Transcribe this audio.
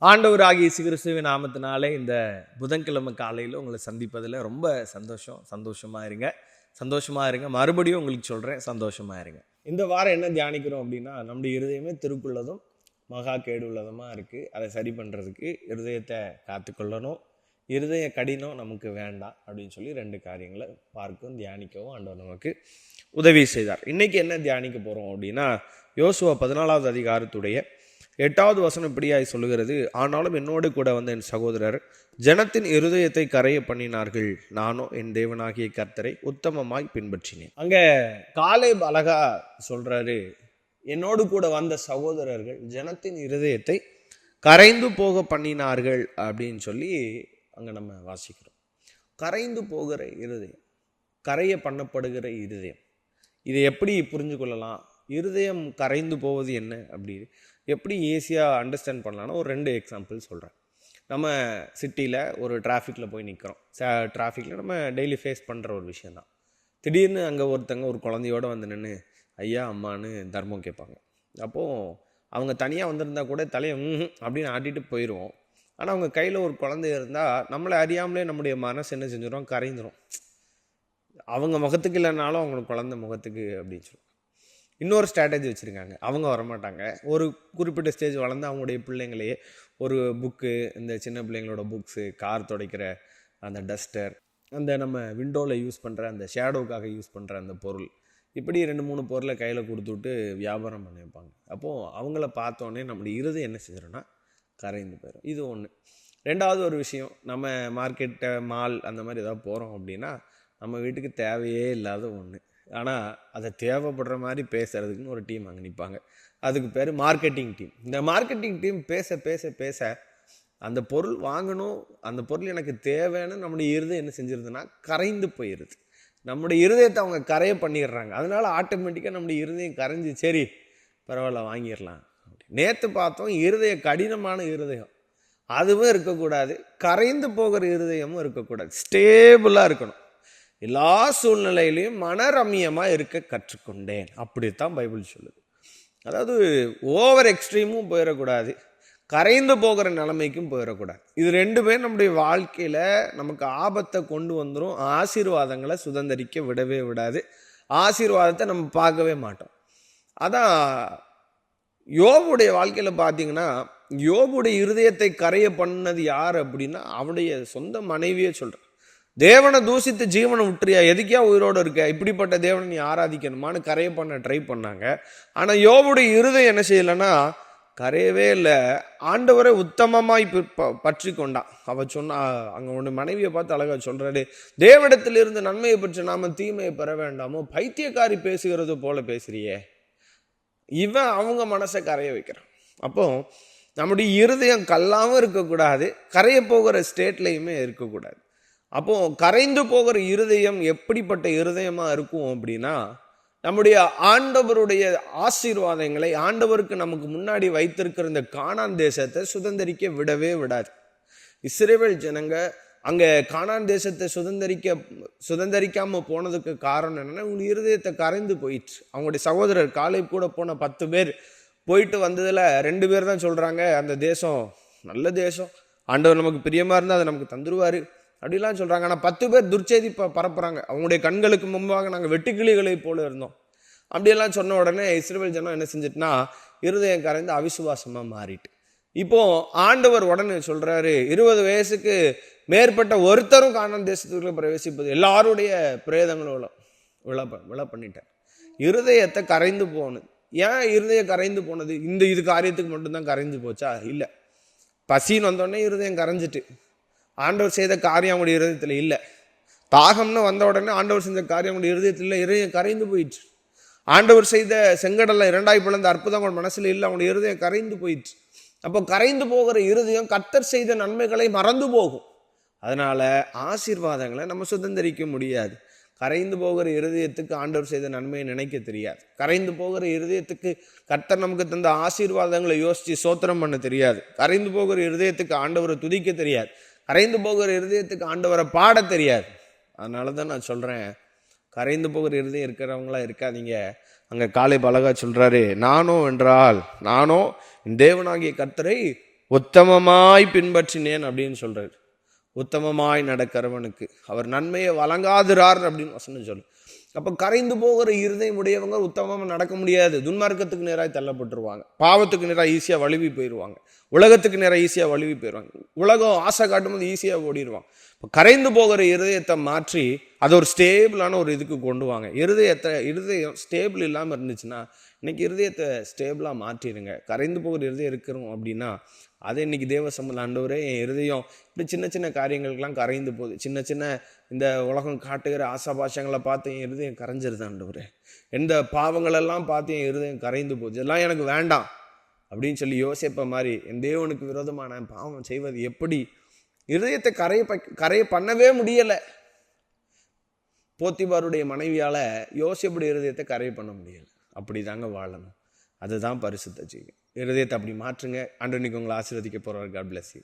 ஆண்டவராகிய இயேசு கிறிஸ்துவின் நாமத்தினாலே இந்த புதன்கிழமை காலையில் உங்களை சந்திப்பதில் ரொம்ப சந்தோஷமாக இருங்க. மறுபடியும் உங்களுக்கு சொல்கிறேன், சந்தோஷமாக இருங்க. இந்த வாரம் என்ன தியானிக்கிறோம் அப்படின்னா, நம்முடைய இருதயமே திருக்குள்ளதும் மகா கேடு உள்ளதுமாக இருக்குது. அதை சரி பண்ணுறதுக்கு இருதயத்தை காத்துக்கொள்ளணும், இருதய கடினம் நமக்கு வேண்டாம் அப்படின்னு சொல்லி 2 காரியங்களை பார்க்கவும் தியானிக்கவும் ஆண்டவர் நமக்கு உதவி செய்தார். இன்றைக்கி என்ன தியானிக்க போகிறோம் அப்படின்னா, யோசுவா 14வது அதிகாரத்துடைய 8வது வசனம் இப்படியாய் சொல்லுகிறது. ஆனாலும் என்னோடு கூட வந்த என் சகோதரர் ஜனத்தின் இருதயத்தை கரைய பண்ணினார்கள், நானோ என் தேவனாகிய கர்த்தரை உத்தமமாய் பின்பற்றினேன். அங்கே காலேப் அழகா சொல்றாரு, என்னோடு கூட வந்த சகோதரர்கள் ஜனத்தின் இருதயத்தை கரைந்து போக பண்ணினார்கள் அப்படின்னு சொல்லி அங்கே நம்ம வாசிக்கிறோம். கரைந்து போகிற இருதயம், கரைய பண்ணப்படுகிற இருதயம், இதை எப்படி புரிஞ்சு கொள்ளலாம்? இருதயம் கரைந்து போவது என்ன அப்படி எப்படி ஈஸியாக அண்டர்ஸ்டாண்ட் பண்ணலான்னா ஒரு 2 எக்ஸாம்பிள் சொல்கிறேன். நம்ம சிட்டியில் ஒரு டிராஃபிக்கில் போய் நிற்கிறோம். டிராஃபிக்கில் நம்ம டெய்லி ஃபேஸ் பண்ணுற ஒரு விஷயந்தான். திடீர்னு அங்கே ஒருத்தங்க ஒரு குழந்தையோடு வந்து நின்று ஐயா அம்மானு தர்மம் கேட்பாங்க. அப்போது அவங்க தனியாக வந்திருந்தா கூட தலையை அப்படின்னு ஆட்டிட்டு போயிடுவோம். ஆனால் அவங்க கையில் ஒரு குழந்தை இருந்தால் நம்மளை அறியாமலே நம்முடைய மனசு என்ன செஞ்சிடும், கரைந்துடும். அவங்க முகத்துக்கு இல்லைனாலும் அவங்களுக்கு குழந்தை முகத்துக்கு அப்படின்னு சொல்லுவோம். இன்னொரு ஸ்ட்ராட்டஜி வச்சுருக்காங்க, அவங்க வரமாட்டாங்க. ஒரு குறிப்பிட்ட ஸ்டேஜ் வளர்ந்து அவங்களுடைய பிள்ளைங்களையே ஒரு புக்கு, இந்த சின்ன பிள்ளைங்களோட புக்ஸு, கார் துடைக்கிற அந்த டஸ்டர், அந்த நம்ம விண்டோவில் யூஸ் பண்ணுற அந்த ஷேடோவுக்காக யூஸ் பண்ணுற அந்த பொருள், இப்படி 2-3 பொருளை கையில் கொடுத்துட்டு வியாபாரம் பண்ணி வைப்பாங்க. அப்போது அவங்கள பார்த்தோன்னே நம்முடைய இருதயம் என்ன செஞ்சிடோன்னா கரைந்து போயிடும். இது ஒன்று. 2வது ஒரு விஷயம், நம்ம மார்க்கெட்டை மால் அந்த மாதிரி ஏதாவது போகிறோம் அப்படின்னா நம்ம வீட்டுக்கு தேவையே இல்லாத ஒன்று, ஆனால் அதை தேவைப்படுற மாதிரி பேசுகிறதுக்குன்னு ஒரு டீம் அங்கே நிற்பாங்க. அதுக்கு பேர் மார்க்கெட்டிங் டீம். இந்த மார்க்கெட்டிங் டீம் பேச பேச பேச அந்த பொருள் வாங்கணும், அந்த பொருள் எனக்கு தேவைன்னு நம்முடைய இருதயம் என்ன செஞ்சிருதுன்னா கரைந்து போயிடுது. நம்முடைய இருதயத்தை அவங்க கரைய பண்ணிடுறாங்க. அதனால ஆட்டோமேட்டிக்காக நம்முடைய இருதயம் கரைஞ்சி சரி பரவாயில்ல வாங்கிடலாம். நேற்று பார்த்தோம், இருதய கடினமான இருதயம் அதுவும் இருக்கக்கூடாது, கரைந்து போகிற இருதயமும் இருக்கக்கூடாது. ஸ்டேபிளாக இருக்கணும். எல்லா சூழ்நிலையிலையும் மனரம்யமாக இருக்க கற்றுக்கொண்டேன், அப்படித்தான் பைபிள் சொல்லுது. அதாவது ஓவர் எக்ஸ்ட்ரீமும் போயிடக்கூடாது, கரைந்து போகிற நிலைமைக்கும் போயிடக்கூடாது. இது 2 நம்முடைய வாழ்க்கையில் நமக்கு ஆபத்தை கொண்டு வந்துடும். ஆசீர்வாதங்களை சுதந்திரிக்க விடவே விடாது. ஆசீர்வாதத்தை நம்ம பார்க்கவே மாட்டோம். அதான் யோபுடைய வாழ்க்கையில் பார்த்தீங்கன்னா, யோபுடைய இருதயத்தை கரைய பண்ணது யார் அப்படின்னா அவனுடைய சொந்த மனைவியே சொல்கிறார். தேவனை தூசித்து ஜீவனை விட்டுறியா, எதுக்கியா உயிரோடு இருக்க, இப்படிப்பட்ட தேவனை நீ ஆராதிக்கணுமான்னு கரைய பண்ண ட்ரை பண்ணாங்க. ஆனால் யோபுடைய இருதயம் என்ன செய்யலைன்னா கரையவே இல்லை, ஆண்டவரை உத்தமமாய் பற்றி கொண்டான். அவ சொன்னா, அங்கே ஒன்று மனைவியை பார்த்து அழகா சொல்றாரு, தேவனிடத்திலிருந்து நன்மையை பற்றி நாம தீமையை பெற வேண்டாமோ, பைத்தியக்காரி பேசுகிறது போல பேசுறியே. இவன் அவங்க மனசை கரைய வைக்கிறான். அப்போ நம்முடைய இருதயம் கல்லாமல் இருக்கக்கூடாது, கரைய போகிற ஸ்டேட்லையுமே இருக்கக்கூடாது. அப்போ கரைந்து போகிற இருதயம் எப்படிப்பட்ட இருதயமா இருக்கும் அப்படின்னா, நம்முடைய ஆண்டவருடைய ஆசீர்வாதங்களை, ஆண்டவருக்கு நமக்கு முன்னாடி வைத்திருக்கிற இந்த கானான் தேசத்தை சுதந்திரிக்க விடவே விடாது. இஸ்ரவேல் ஜனங்க அங்கே கானான் தேசத்தை சுதந்திரிக்காம போனதுக்கு காரணம் என்னன்னா, அவங்க இருதயத்தை கரைந்து போயிடுச்சு. அவங்களுடைய சகோதரர் காலேப் கூட போன 10 பேர் போயிட்டு வந்ததில் 2 பேர் தான் சொல்கிறாங்க, அந்த தேசம் நல்ல தேசம், ஆண்டவர் நமக்கு பிரியமாக இருந்தால் அதை நமக்கு தந்துருவார் அப்படிலாம் சொல்கிறாங்க. ஆனால் 10 பேர் துர்ச்செய்தி பரப்புகிறாங்க. அவங்களுடைய கண்களுக்கு முன்பாக நாங்கள் வெட்டுக்கிளிகளை போல இருந்தோம் அப்படியெல்லாம் சொன்ன உடனே இஸ்ரவேல் ஜனம் என்ன செஞ்சிட்டுனா இருதயம் கரைந்து அவிசுவாசமாக மாறிட்டு, இப்போ ஆண்டவர் உடனே சொல்கிறாரு, 20 வயசுக்கு மேற்பட்ட ஒருத்தரும் கானான் தேசத்துக்குள்ள பிரவேசிப்பது, எல்லாருடைய பிரேதங்களும் விழ பண்ணிட்டார். இருதயத்தை கரைந்து போனது. ஏன் இருதயம் கரைந்து போனது? இது காரியத்துக்கு மட்டும்தான் கரைந்து போச்சா? இல்லை, பசின்னு வந்தோடனே இருதயம் கரைஞ்சிட்டு, ஆண்டவர் செய்த காரியம் அவங்களுடைய இருதயத்தில் இல்லை. தாகம்னு வந்த உடனே ஆண்டவர் செஞ்ச காரியம் அவங்களுடைய இருதயத்தில் இல்லை, இருதயம் கரைந்து போயிடுச்சு. ஆண்டவர் செய்த செங்கடலை 2ஆய் பிளந்த அற்புதம் அவங்க மனசில் இல்லை, அவங்களுடைய இருதயம் கரைந்து போயிடுச்சு. அப்போ கரைந்து போகிற இருதயம் கர்த்தர் செய்த நன்மைகளை மறந்து போகும். அதனால ஆசீர்வாதங்களை நம்ம சுதந்திரிக்க முடியாது. கரைந்து போகிற இருதயத்துக்கு ஆண்டவர் செய்த நன்மையை நினைக்க தெரியாது. கரைந்து போகிற இருதயத்துக்கு கர்த்தர் நமக்கு தந்த ஆசீர்வாதங்களை யோசித்து சோத்திரம் பண்ண தெரியாது. கரைந்து போகிற இருதயத்துக்கு ஆண்டவரை துதிக்க தெரியாது. கரைந்து போகிற இருதயத்துக்கு ஆண்டவரை பாட தெரியாது. அதனால தான் நான் சொல்கிறேன், கரைந்து போகிற இருதயம் இருக்கிறவங்களா இருக்காதீங்க. அங்கே காலேப் அழகா சொல்கிறாரு, நானோ என் தேவனாகிய கர்த்தரை உத்தமமாய் பின்பற்றினேன் அப்படின்னு சொல்றாரு. உத்தமமாய் நடக்கிறவனுக்கு அவர் நன்மையை வழங்காதிரார் அப்படின்னு வசனம் சொல்லு. அப்போ கரைந்து போகிற இருதயம் உடையவங்க உத்தமமாக நடக்க முடியாது. துன்மார்க்கத்துக்கு நேராக தள்ளப்பட்டுருவாங்க, பாவத்துக்கு நேராக ஈஸியாக வழுவி போயிடுவாங்க, உலகத்துக்கு நேராக ஈஸியாக வழுவி போயிடுவாங்க, உலகம் ஆசை காட்டும்போது ஈஸியாக ஓடிடுவாங்க. இப்போ கரைந்து போகிற இருதயத்தை மாற்றி அதை ஒரு ஸ்டேபிளான ஒரு இதுக்கு கொண்டு வாங்க. இருதயம் ஸ்டேபிள் இல்லாமல் இருந்துச்சுன்னா இன்னைக்கு இருதயத்தை ஸ்டேபிளாக மாற்றிடுங்க. கரைந்து போகிற இருதயம் இருக்கிறோம் அப்படின்னா அதை இன்னைக்கு தேவ சம்பந்தம் ஆண்டவரே என் இருதயம் இப்படி சின்ன சின்ன காரியங்களுக்கெல்லாம் கரைந்து போகுது, சின்ன சின்ன இந்த உலகம் காட்டுகிற ஆசாபாசங்களை பார்த்து என் இருதயம் கரைஞ்சிருது ஆண்டவரே, எந்த பாவங்களெல்லாம் பார்த்து என் இருதயம் கரைந்து போகுது, இதெல்லாம் எனக்கு வேண்டாம் அப்படின்னு சொல்லி யோசிப்ப மாதிரி என் தேவனுக்கு விரோதமான பாவம் செய்வது எப்படி? இருதயத்தை கரைய பண்ணவே முடியலை. போத்திபாருடைய மனைவியால் யோசிப்புடைய இருதயத்தை கரைய பண்ண முடியலை. அப்படி தாங்க வாழணும். அதுதான் பரிசுத்த ஜீவன். இருதயத்தை அப்படி மாற்றுங்க. ஆண்டவருக்கு உங்களை ஆசீர்வதிக்க போகிறார். God bless you.